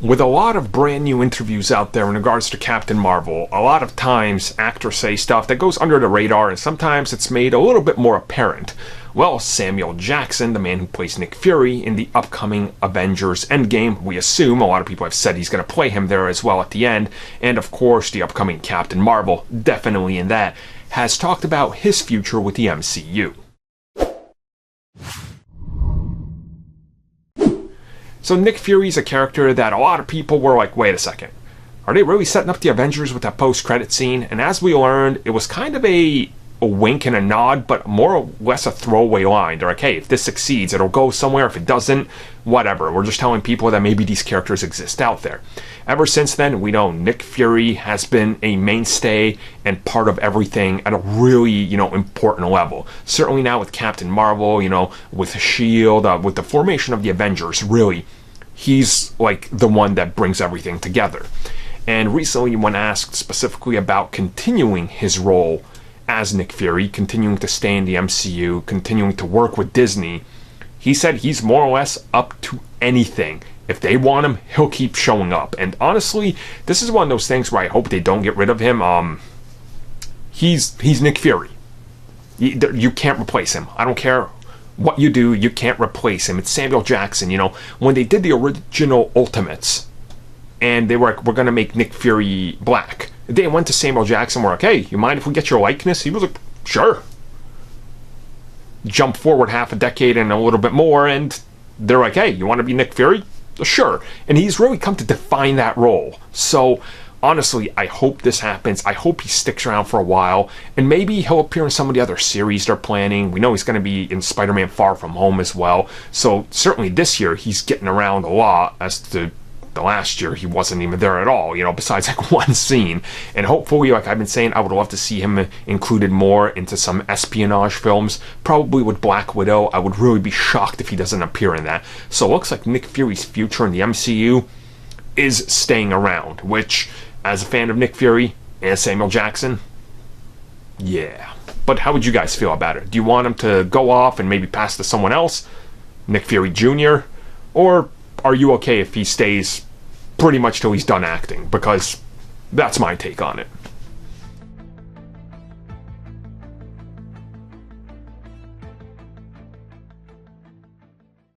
With a lot of brand new interviews out there in regards to Captain Marvel, a lot of times actors say stuff that goes under the radar and sometimes it's made a little bit more apparent. Well, Samuel Jackson, the man who plays Nick Fury in the upcoming Avengers Endgame, we assume, a lot of people have said he's going to play him there as well at the end, and of course the upcoming Captain Marvel, definitely in that, has talked about his future with the MCU. So Nick Fury's a character that a lot of people were like, wait a second, are they really setting up the Avengers with that post-credit scene? And as we learned, it was kind of a wink and a nod, but more or less a throwaway line. They're like, hey, if this succeeds, it'll go somewhere. If it doesn't, whatever. We're just telling people that maybe these characters exist out there. Ever since then, we know Nick Fury has been a mainstay and part of everything at a really, important level. Certainly now with Captain Marvel, with S.H.I.E.L.D., with the formation of the Avengers, really, he's like the one that brings everything together. And recently, when asked specifically about continuing his role as Nick Fury, continuing to stay in the MCU, continuing to work with Disney, he said he's more or less up to anything. If they want him, he'll keep showing up. And honestly, this is one of those things where I hope they don't get rid of him. He's Nick Fury. You can't replace him. I don't care what you do, you can't replace him. It's Samuel Jackson. When they did the original Ultimates, and they were like, we're going to make Nick Fury black, they went to Samuel Jackson, were like, hey, you mind if we get your likeness? He was like, sure. Jump forward half a decade and a little bit more, and they're like, hey, you want to be Nick Fury? Sure. And he's really come to define that role. So honestly, I hope this happens. I hope he sticks around for a while, and maybe he'll appear in some of the other series they're planning. We know he's going to be in Spider-Man Far From Home as well. So certainly this year he's getting around a lot, as to the last year he wasn't even there at all, besides like one scene. And hopefully, like I've been saying, I would love to see him included more into some espionage films, probably with Black Widow. I would really be shocked if he doesn't appear in that. So it looks like Nick Fury's future in the MCU is staying around, which, as a fan of Nick Fury and Samuel Jackson, yeah. But how would you guys feel about it? Do you want him to go off and maybe pass to someone else, Nick Fury Jr., or are you okay if he stays pretty much till he's done acting? Because that's my take on it.